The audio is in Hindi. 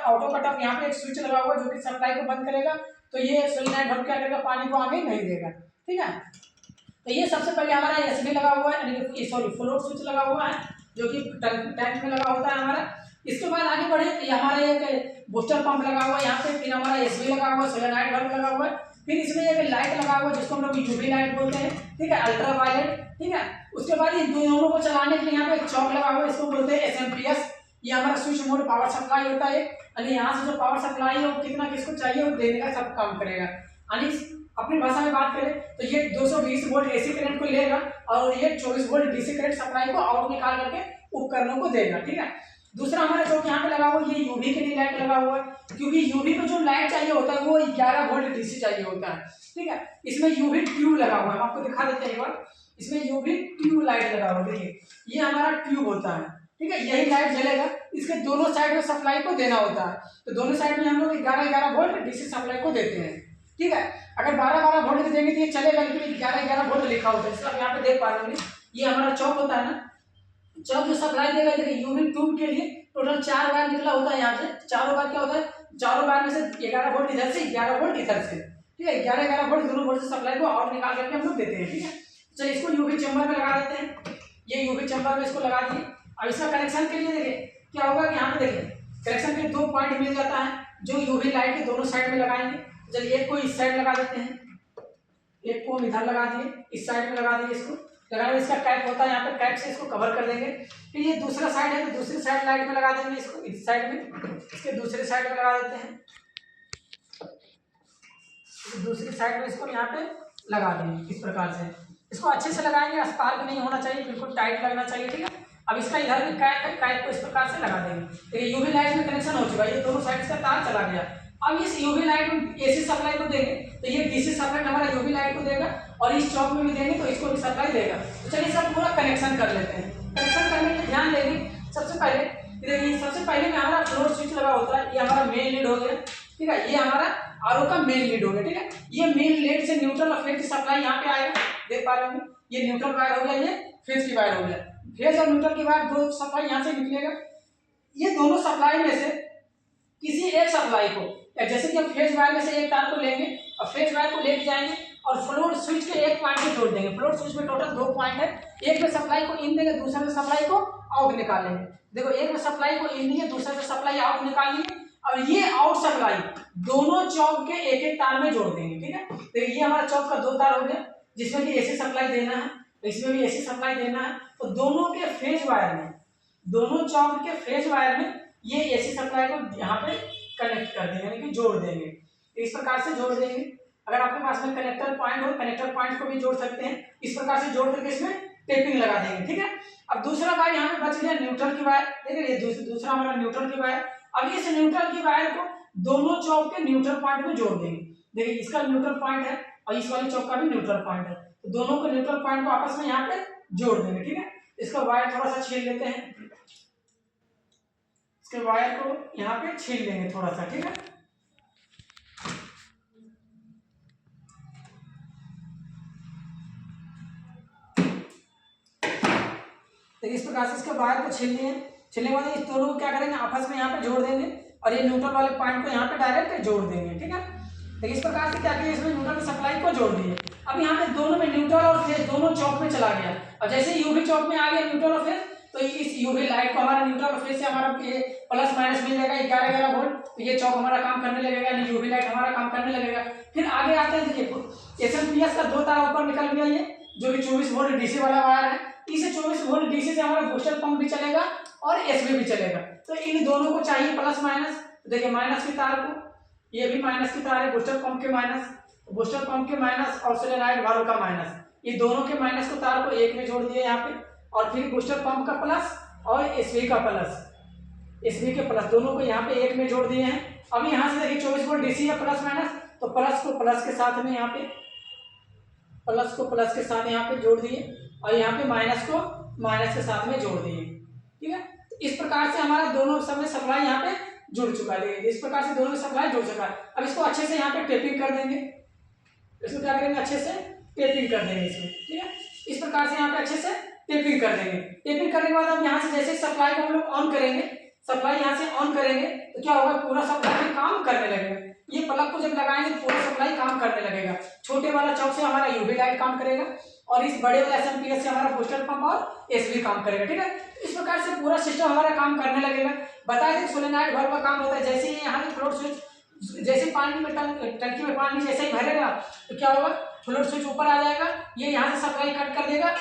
ऑटो कट ऑफ यहाँ पे एक स्विच लगा हुआ है जो कि सप्लाई को बंद करेगा, तो ये सोलेनोइड बंद क्या करेगा, पानी को आगे नहीं देगा। ठीक है, तो ये सबसे पहले हमारा एसबी लगा हुआ है, यानी सॉरी फ्लोट स्विच लगा हुआ है जो कि टैंक में लगा होता है हमारा। इसके बाद आगे बढ़े तो हमारा एक बूस्टर पंप लगा हुआ है यहाँ पे, फिर हमारा एसबी लगा हुआ है, सोलेनोइड बल्ब लगा हुआ है, फिर इसमें एक लाइट लगा हुआ है जिसको हम लोग यूवी लाइट बोलते हैं। ठीक है, अल्ट्रा वायलेट। ठीक है, उसके बाद ये दोनों को चलाने के लिए यहाँ पे एक चौक लगा हुआ है, इसको बोलते हैं एसएमपीएस। ये हमारा स्विच मोड पावर सप्लाई होता है, यानी यहाँ से जो पावर सप्लाई है वो कितना किसको चाहिए वो देने का सब काम करेगा। यानी अपनी भाषा में बात करें तो ये 220 वोल्ट एसी करंट को लेगा और ये 24 वोल्ट डीसी करंट सप्लाई को आउट निकाल करके उपकरणों को देगा। ठीक है, दूसरा हमारा जो यहाँ पे लगा हुआ है ये यूवी के लिए लाइट लगा हुआ है, क्योंकि यूवी को जो लाइट चाहिए होता है वो 11 वोल्ट डीसी चाहिए होता है। ठीक है, इसमें यूवी ट्यूब लगा हुआ है, हम आपको दिखा देते हैं एक बार। इसमें यूवी ट्यूब लाइट लगा हुआ है, देखिए ये हमारा ट्यूब होता है। ठीक है, यही लाइट जलेगा, इसके दोनों साइड में सप्लाई को देना होता है, तो दोनों साइड में हम लोग 11 वोल्ट डीसी सप्लाई को देते हैं। ठीक है, अगर 12 वोल्ट देंगे तो ये चलेगा, लेकिन 11 वोल्ट लिखा होता है, आप यहाँ पे देख पा रहे होंगे। ये हमारा चौक होता है ना, चौक जो सप्लाई देगा, देखिए यूवी ट्यूब के लिए टोटल 4 वायर निकला होता है यहाँ से। चारों वायर क्या होता है, चारों वायर में से 11 वोल्ट इधर से 11 वोल्ट इधर से। ठीक है, 11 वोल्ट दोनों वोल्ट से सप्लाई को आउट निकाल करके हम लोग देते हैं। ठीक है, चलिए इसको यूवी चैम्बर में लगा देते हैं। ये यूवी चैम्बर में इसको लगा दिए। अब इसका कनेक्शन के लिए देखिए क्या होगा कि यहाँ पे देखिए कनेक्शन के 2 पॉइंट मिल जाता है जो यूवी लाइट के दोनों साइड में लगाएंगे। चलिए एक को इस साइड लगा देते हैं, एक को इधर लगा दिए, इस साइड में लगा दिए। इसको लगाने इसका कैप होता है, यहाँ पे कैप से इसको कवर कर देंगे। फिर ये दूसरा साइड है तो दूसरी साइड लाइट में लगा देंगे, इसको इस साइड में, इसके दूसरे साइड में लगा देते हैं, दूसरी साइड में इसको यहाँ पे लगा देंगे। इस प्रकार से इसको अच्छे से लगाएंगे, स्पार्क नहीं होना चाहिए, बिल्कुल टाइट लगना चाहिए। ठीक है, अब इसका इधर भी कैप है, कैप को इस प्रकार से लगा देंगे। तो ये यूवी लाइट में कनेक्शन हो चुका है, ये दोनों साइड से तार चला गया। अब इस यूवी लाइट में एसी सप्लाई को देंगे तो ये डीसी सप्लाई हमारा यूवी लाइट को देगा, और इस चौक में भी देंगे तो इसको भी सप्लाई देगा। तो चलिए सब पूरा कनेक्शन कर लेते हैं। कनेक्शन करने के ध्यान देंगे सबसे पहले में हमारा फ्लोट स्विच लगा होता है, ये हमारा मेन लीड हो गया। ठीक है, ये हमारा आरओ का मेन लीड हो गया। ठीक है, ये मेन लीड से न्यूट्रल और फेज की सप्लाई यहाँ पे आएगा, देख पा रहे होंगे। ये न्यूट्रल वायर हो गया, ये फेज की वायर हो गया। फेज और न्यूट्रल की वायर दो सप्लाई यहाँ से निकलेगा। ये दोनों सप्लाई में से किसी एक सप्लाई को, जैसे कि हम फेज वायर में से एक तार को लेंगे और फेज वायर को लेके जाएंगे और फ्लोट स्विच के एक पॉइंट में जोड़ देंगे। फ्लोट स्विच में टोटल 2 पॉइंट है, एक में सप्लाई को इन देंगे, दूसरे में सप्लाई को आउट निकालेंगे। देखो एक में सप्लाई को इन दिए, दूसरे में सप्लाई आउट निकालेंगे, और ये आउट सप्लाई दोनों चौक के एक एक तार में जोड़ देंगे। ठीक है, तो ये हमारा चौक का 2 तार हो गया, जिसमें कि एसी सप्लाई देना है, इसमें भी एसी सप्लाई देना है। तो दोनों के फेज वायर में, दोनों चौक के फेज वायर में ये एसी सप्लाई को यहाँ पे कनेक्ट कर देंगे, यानी कि जोड़ देंगे। इस प्रकार से जोड़ देंगे। अगर आपके पास में कनेक्टर पॉइंट हो, कनेक्टर पॉइंट को भी जोड़ सकते हैं। इस प्रकार से जोड़ करके इसमें टेपिंग लगा देंगे। ठीक है, अब दूसरा वायर यहाँ पे बच गया न्यूट्रल की वायर। देखिए ये दूसरा हमारा न्यूट्रल की वायर। अब इस न्यूट्रल की वायर को दोनों चौक के न्यूट्रल पॉइंट में जोड़ देंगे। देखिए इसका न्यूट्रल पॉइंट है और इस वाले चौक का भी न्यूट्रल पॉइंट है, तो दोनों को न्यूट्रल पॉइंट को आपस में यहाँ पे जोड़ देंगे। ठीक है, इसका वायर थोड़ा सा छील लेते हैं, इसके वायर को यहाँ पे छील लेंगे थोड़ा सा। ठीक है, देखिए इस प्रकार से इसके वायर को छील लिए। छीलने के बाद इस दोनों को क्या करेंगे, आपस में यहाँ पे जोड़ देंगे और ये न्यूट्रल वाले पॉइंट को यहाँ पे डायरेक्ट जोड़ देंगे। ठीक है, देखिए इस प्रकार से क्या किया, इसमें न्यूट्रल की सप्लाई को जोड़ दिए। अब यहाँ पे दोनों में न्यूट्रल और फेज दोनों चौक में चला गया, और जैसे यूवी चौक में आ गया न्यूट्रल और फेज, तो इस यूवी लाइट को हमारा न्यूट्रल और फेज से हमारा प्लस माइनस मिल जाएगा 11 वोल्ट, तो ये चौक हमारा काम करने लगेगा, यानी यूवी लाइट हमारा काम करने लगेगा। फिर आगे आते हैं, देखिए एसएमपीएस का 2 तार ऊपर निकल गया, ये जो कि 24 वोल्ट डीसी वाला वायर है। इसे 24 वोल्ट डीसी से हमारा बूस्टर पंप भी चलेगा और एसबी भी चलेगा। तो इन दोनों को चाहिए प्लस माइनस। देखिए माइनस की तार को, ये भी माइनस की तार है, बूस्टर पंप के माइनस, बूस्टर पंप के माइनस और सोलेनोइड वाल्व का माइनस, ये दोनों के माइनस को तार को एक में जोड़ दिए यहाँ पे, और फिर बूस्टर पंप का प्लस और एसबी का प्लस, एसबी के प्लस दोनों को यहाँ पे एक में जोड़ दिए हैं। अब यहाँ से देखिए 24 वोल्ट डीसी है प्लस माइनस, तो प्लस को प्लस के साथ में यहाँ पे, प्लस को प्लस के साथ यहाँ पे जोड़ दिए, और यहाँ पे माइनस को माइनस के साथ में जोड़ दिए। ठीक है, तो इस प्रकार से हमारा दोनों समय सप्लाई यहाँ पे जुड़ चुका है। इस प्रकार से दोनों सप्लाई जुड़ चुका है। अब इसको अच्छे से यहाँ पे टेपिंग कर देंगे, इसको क्या करेंगे, अच्छे से टेपिंग कर देंगे इसमें। ठीक है, इस प्रकार से यहाँ पे अच्छे से टेपिंग कर देंगे। टेपिंग करने के बाद अब यहाँ से जैसे सप्लाई को हम लोग ऑन करेंगे, सप्लाई यहाँ से ऑन करेंगे तो क्या होगा, पूरा सप्लाई काम करने लगेगा। ये प्लग को जब लगाएंगे तो पूरा सप्लाई काम करने लगेगा। छोटे वाला चौक से हमारा यूवी लाइट काम करेगा और इस बड़े वाले एसएमपीएस से हमारा बूस्टर पंप और एसवी काम करेगा। ठीक है, इस प्रकार से पूरा सिस्टम हमारा काम करने लगेगा। बताए थे सोलेनॉइड वाल्व का काम होता है, जैसे ही यहाँ से फ्लोट स्विच, जैसे पानी में टंकी में पानी जैसे ही भरेगा तो क्या होगा, फ्लोट स्विच ऊपर आ जाएगा, ये यहाँ से सप्लाई कट कर देगा।